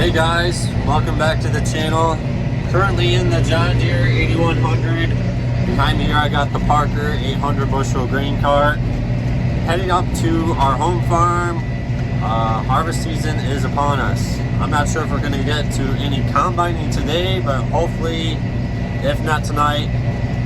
Hey guys, welcome back to the channel. Currently in the John Deere 8100. Behind me here I got the Parker 800 bushel grain cart. Heading up to our home farm. Harvest season is upon us. I'm not sure if we're going to get to any combining today, but hopefully, if not tonight,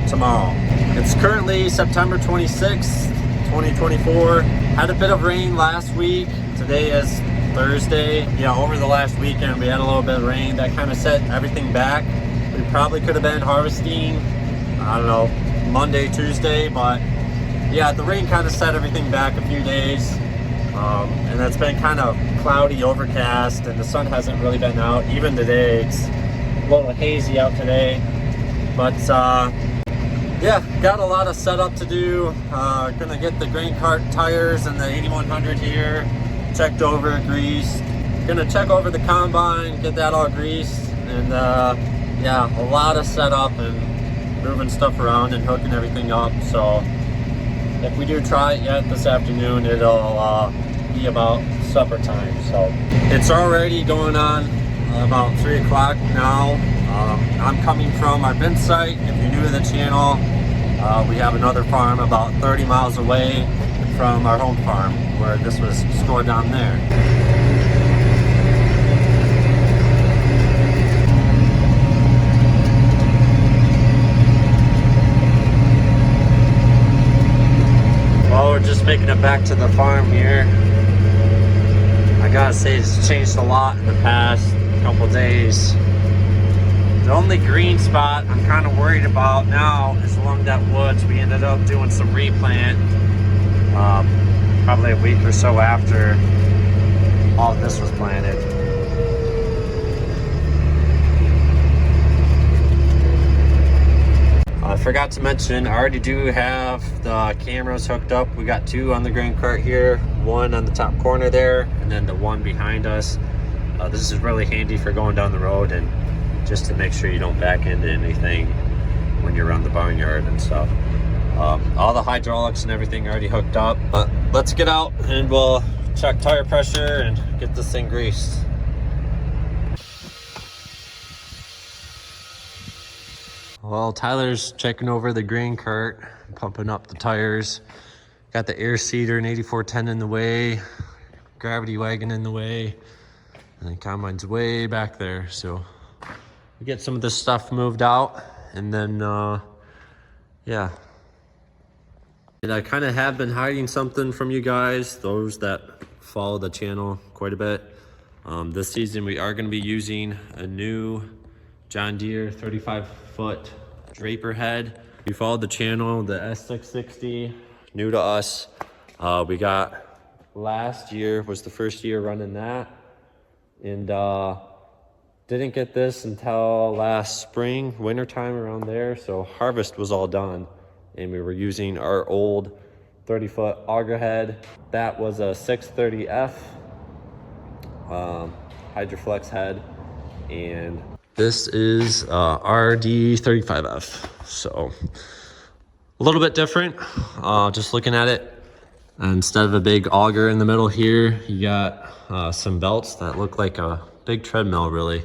tomorrow. It's currently September 26th, 2024. Had a bit of rain last week. Today is Thursday. Yeah, over the last weekend we had a little bit of rain that kind of set everything back. We probably could have been harvesting, I don't know, Monday, Tuesday, but yeah, the rain kind of set everything back a few days. And it's been kind of cloudy, overcast, and the sun hasn't really been out. Even today, it's a little hazy out today. But yeah, got a lot of setup to do. Gonna get the grain cart tires and the 8100 here checked over, greased. Gonna check over the combine, get that all greased, and yeah, a lot of setup and moving stuff around and hooking everything up. So if we do try it yet this afternoon, it'll be about supper time. So it's already going on about 3 o'clock now. I'm coming from our bin site. If you're new to the channel, we have another farm about 30 miles away from our home farm where this was stored down there. Well, we're just making it back to the farm here. I gotta say, it's changed a lot in the past couple days. The only green spot I'm kind of worried about now is along that woods. We ended up doing some replant probably a week or so after all of this was planted. I forgot to mention, I already do have the cameras hooked up. We got two on the grain cart here, one on the top corner there, and then the one behind us. This is really handy for going down the road and just to make sure you don't back into anything when you're around the barnyard and stuff. All the hydraulics and everything already hooked up. Let's get out and we'll check tire pressure and get this thing greased. Well, Tyler's checking over the grain cart, pumping up the tires. Got the air seeder and 8410 in the way, gravity wagon in the way, and the combine's way back there. So we get some of this stuff moved out, and then yeah. And I kind of have been hiding something from you guys, those that follow the channel quite a bit. This season we are going to be using a new John Deere 35-foot draper head. If you followed the channel, the S660, new to us. We got last year was the first year running that, and didn't get this until last spring, wintertime around there. So harvest was all done, and we were using our old 30-foot auger head. That was a 630F Hydroflex head, and this is RD35F. So a little bit different. Just looking at it, instead of a big auger in the middle here, you got some belts that look like a big treadmill, really.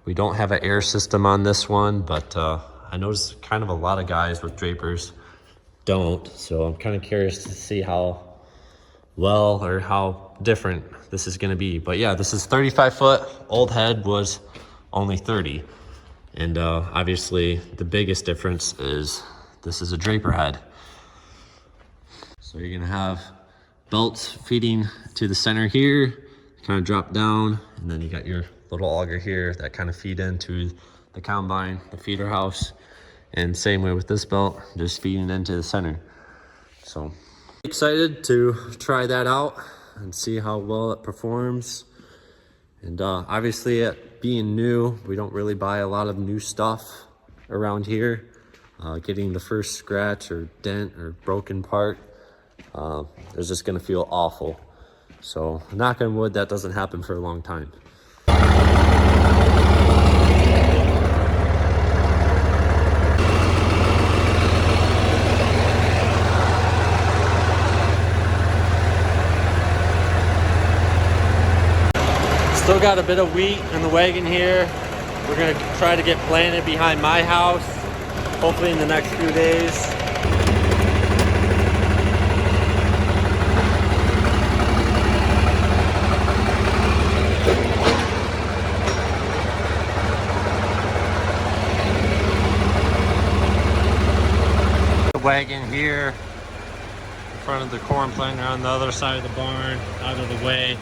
We don't have an air system on this one, but I noticed kind of a lot of guys with drapers don't, so I'm kind of curious to see how well or how different this is going to be. But yeah, this is 35 foot. Old head was only 30, and obviously the biggest difference is this is a draper head. So you're going to have belts feeding to the center here, kind of drop down, and then you got your little auger here that kind of feed into the combine, the feeder house, and same way with this belt, just feeding into the center. So excited to try that out and see how well it performs. And obviously, it being new, we don't really buy a lot of new stuff around here. Getting the first scratch or dent or broken part is just gonna feel awful. So knock on wood, that doesn't happen for a long time. Still got a bit of wheat in the wagon here. We're gonna try to get planted behind my house, hopefully in the next few days. The wagon here in front of the corn planter on the other side of the barn, out of the way.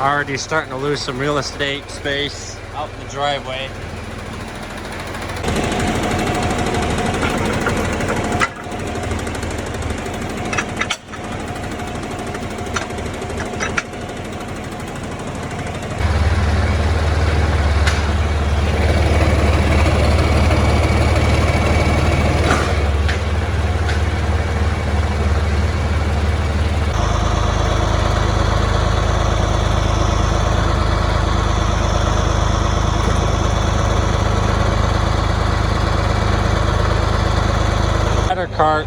Already starting to lose some real estate space out in the driveway. Cart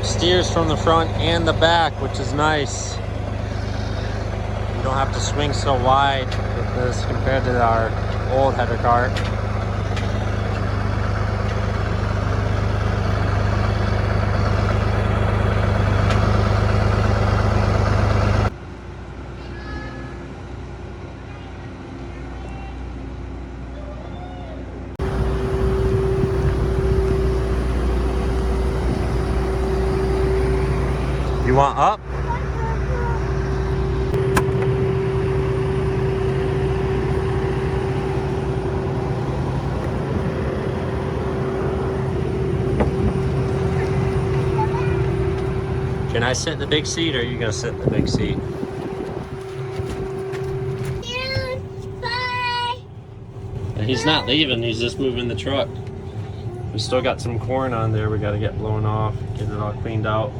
steers from the front and the back, which is nice. You don't have to swing so wide with this compared to our old header cart. You want up? Can I sit in the big seat, or are you gonna sit in the big seat? And he's not leaving, he's just moving the truck. We still got some corn on there we gotta get blown off, get it all cleaned out.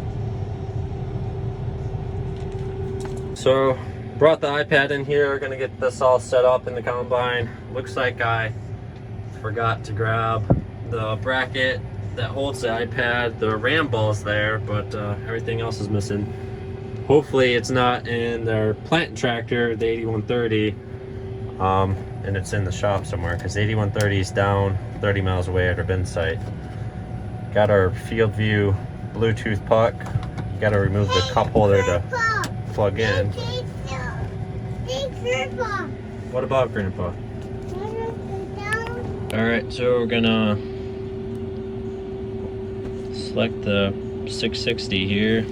So, brought the iPad in here, gonna get this all set up in the combine. Looks like I forgot to grab the bracket that holds the iPad. The RAM ball's there, but everything else is missing. Hopefully it's not in their plant tractor, the 8130, and it's in the shop somewhere, because the 8130 is down 30 miles away at our bin site. Got our field view Bluetooth puck. Got to remove the cup holder to plug in. What about Grandpa? Alright, so we're gonna select the 660 here.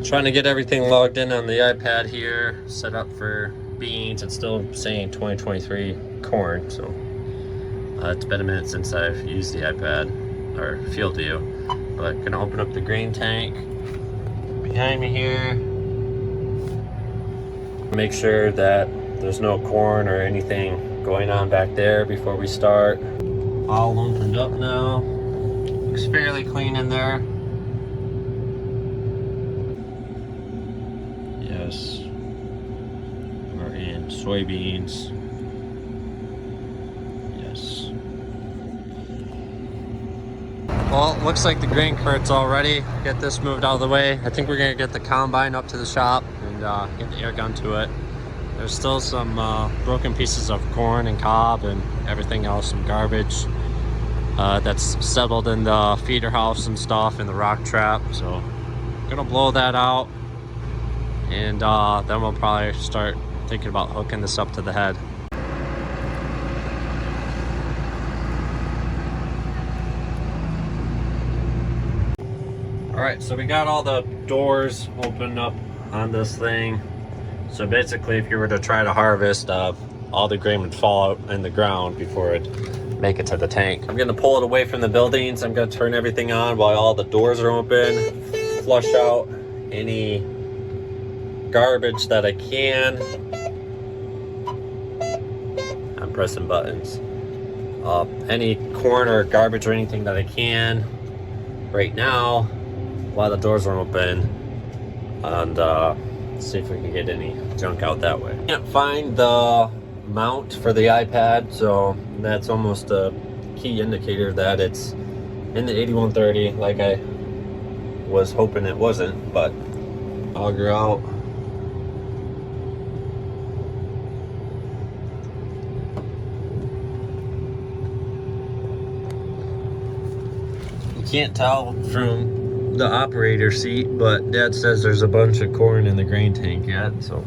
Trying to get everything logged in on the iPad here, set up for beans. It's still saying 2023 corn, so it's been a minute since I've used the iPad or field view. But gonna open up the grain tank behind me here. Make sure that there's no corn or anything going on back there before we start. All opened up now. Looks fairly clean in there. Yes. We're in soybeans. Yes. Well, it looks like the grain cart's all ready. Get this moved out of the way. I think we're gonna get the combine up to the shop and get the air gun to it. There's still some broken pieces of corn and cob and everything else, some garbage that's settled in the feeder house and stuff in the rock trap. So I'm gonna blow that out, and then we'll probably start thinking about hooking this up to the head. All right, so we got all the doors opened up on this thing. So basically, if you were to try to harvest, all the grain would fall out in the ground before it'd make it to the tank. I'm gonna pull it away from the buildings. I'm gonna turn everything on while all the doors are open, flush out any garbage that I can. I'm pressing buttons. Any corn or garbage or anything that I can right now while the doors are open, and see if we can get any junk out that way. Can't find the mount for the iPad, so that's almost a key indicator that it's in the 8130 like I was hoping it wasn't. But auger out, can't tell from the operator seat, but Dad says there's a bunch of corn in the grain tank yet. So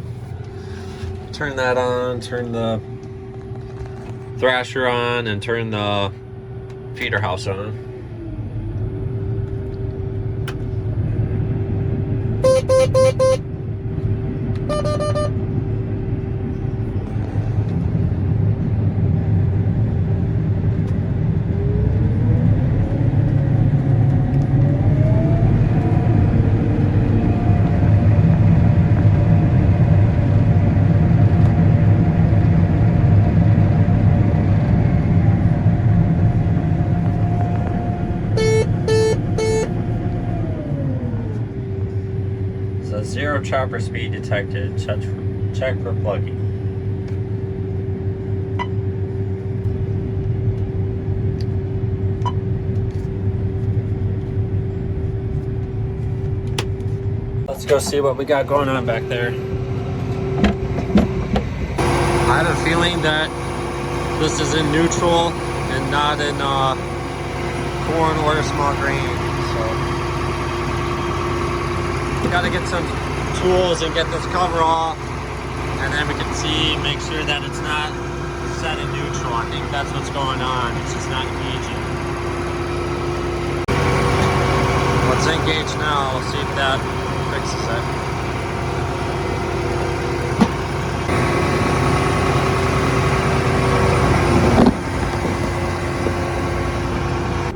turn that on, turn the thrasher on, and turn the feeder house on. So 0 chopper speed detected, check for plugging. Let's go see what we got going on back there. I have a feeling that this is in neutral and not in corn or small grain. So we gotta get some tools and get this cover off, and then we can see, make sure that it's not set in neutral. I think that's what's going on. It's just not engaging. Let's engage now. We'll see if that fixes it.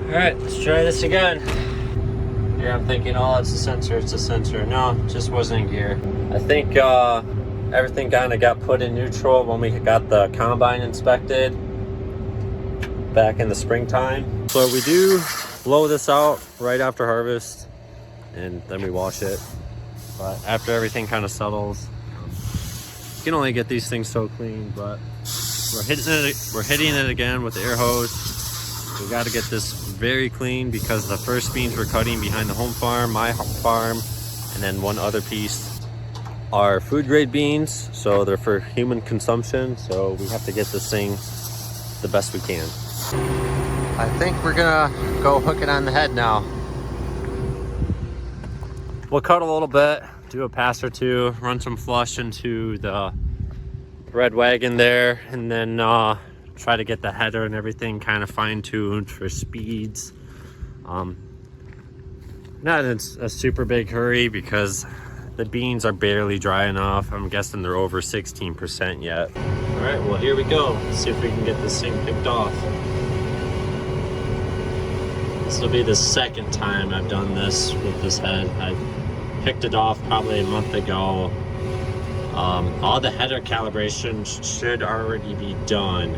All right, let's try this again. Here I'm thinking, oh, it's a sensor, it's a sensor. No, it just wasn't in gear. I think everything kind of got put in neutral when we got the combine inspected back in the springtime. So we do blow this out right after harvest, and then we wash it. But after everything kind of settles, you can only get these things so clean, but we're hitting it again with the air hose. We got to get this very clean because the first beans we're cutting behind the home farm, my farm, and then one other piece are food grade beans, so they're for human consumption. So we have to get this thing the best we can. I think we're gonna go hook it on the head now. We'll cut a little bit, do a pass or two, run some flush into the red wagon there, and then try to get the header and everything kind of fine-tuned for speeds. Not in a super big hurry because the beans are barely dry enough. I'm guessing they're over 16% yet. All right, well, here we go. Let's see if we can get this thing picked off. This will be the second time I've done this with this head. I picked it off probably a month ago. All the header calibration should already be done.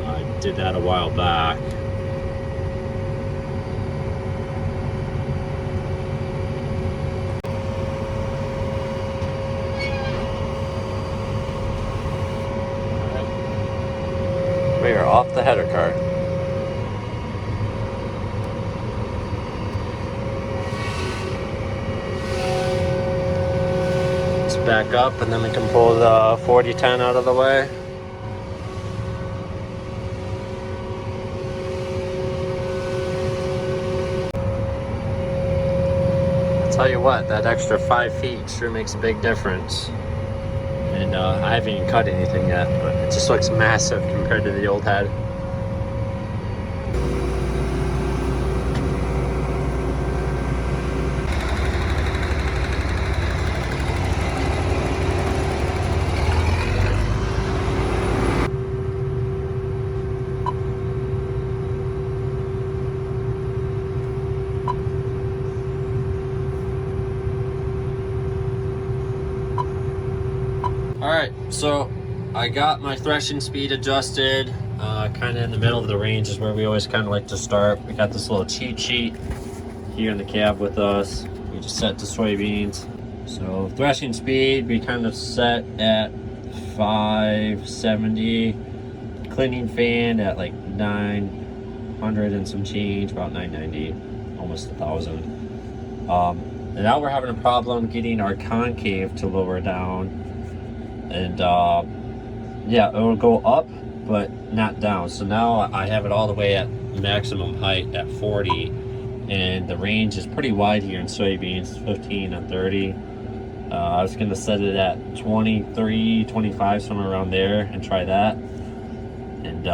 I did that a while back. We are off the header cart. Let's back up and then we can pull the 4010 out of the way. Tell you what, that extra 5 feet sure makes a big difference. And I haven't even cut anything yet, but it just looks massive compared to the old head. Alright, so I got my threshing speed adjusted, kind of in the middle of the range is where we always kind of like to start. We got this little cheat sheet here in the cab with us. We just set to soybeans. So threshing speed, we kind of set at 570. Cleaning fan at like 900 and some change, about 990, almost 1,000. And now we're having a problem getting our concave to lower down. And yeah, it will go up but not down. So now I have it all the way at maximum height at 40, and the range is pretty wide here in soybeans, 15 and 30. I was gonna set it at 23, 25, somewhere around there, and try that. And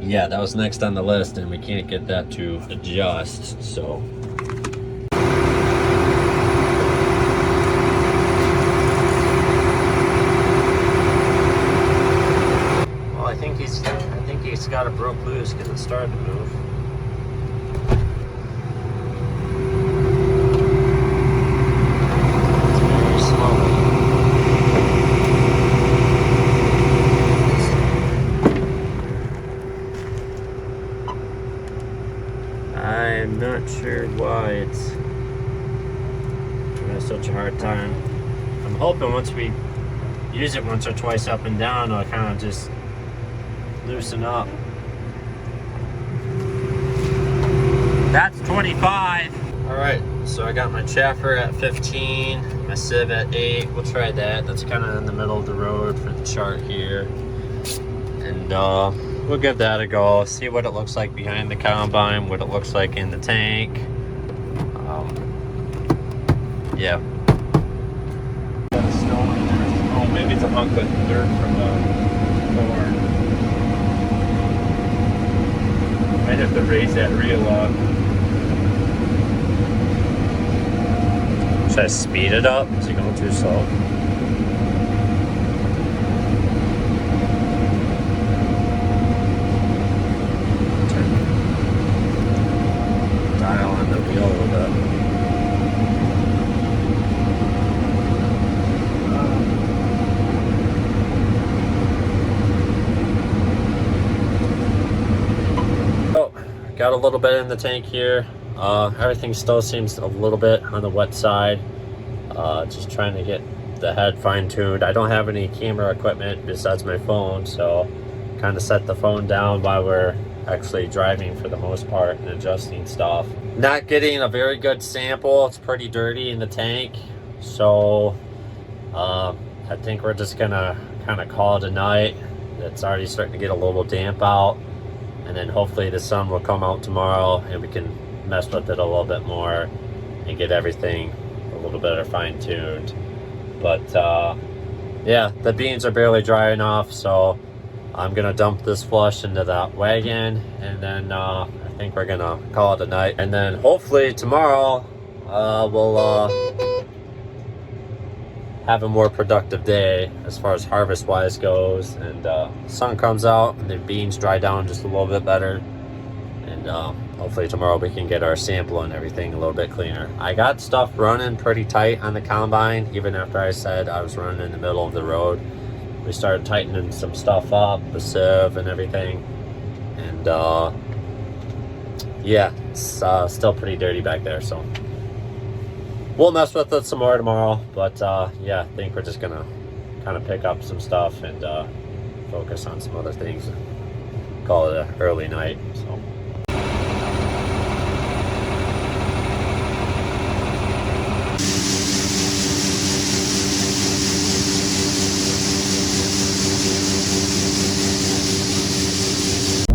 yeah, that was next on the list, and we can't get that to adjust, so. Well, I think he's got it broke loose because it started to move. I'm not sure why it's having such a hard time. I'm hoping once we use it once or twice up and down, it'll kind of just loosen up. That's 25. All right, so I got my chaffer at 15, my sieve at 8. We'll try that. That's kind of in the middle of the road for the chart here. And we'll give that a go, see what it looks like behind the combine, what it looks like in the tank. Yeah. Got a stone in there. Oh, maybe it's a hunk of dirt from the corn. Might have to raise that reel up. Should I speed it up? Is it going too slow? Dial on the wheel a little bit. Oh, got a little bit in the tank here. Everything still seems a little bit on the wet side. Just trying to get the head fine-tuned. I don't have any camera equipment besides my phone, so kind of set the phone down while we're actually driving for the most part and adjusting stuff. Not getting a very good sample. It's pretty dirty in the tank, so I think we're just gonna kind of call it a night. It's already starting to get a little damp out, and then hopefully the sun will come out tomorrow and we can mess with it a little bit more and get everything a little better fine-tuned. But yeah, the beans are barely drying off, so I'm gonna dump this flush into that wagon, and then I think we're gonna call it a night. And then hopefully tomorrow we'll have a more productive day as far as harvest wise goes, and sun comes out and the beans dry down just a little bit better, and hopefully tomorrow we can get our sample and everything a little bit cleaner. I got stuff running pretty tight on the combine, even after I said I was running in the middle of the road. We started tightening some stuff up, the sieve and everything, and yeah, it's still pretty dirty back there, so we'll mess with it some more tomorrow. But yeah, I think we're just gonna kind of pick up some stuff and focus on some other things, call it an early night. So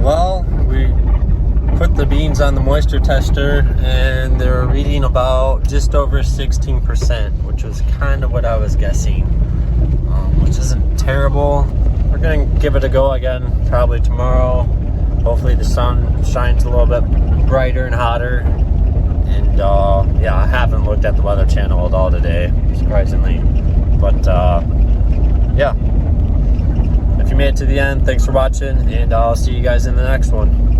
well, we put the beans on the moisture tester and they're reading about just over 16%, which was kind of what I was guessing, which isn't terrible. We're gonna give it a go again probably tomorrow. Hopefully the sun shines a little bit brighter and hotter. And yeah, I haven't looked at the Weather Channel at all today, surprisingly. But yeah, if you made it to the end, thanks for watching, and I'll see you guys in the next one.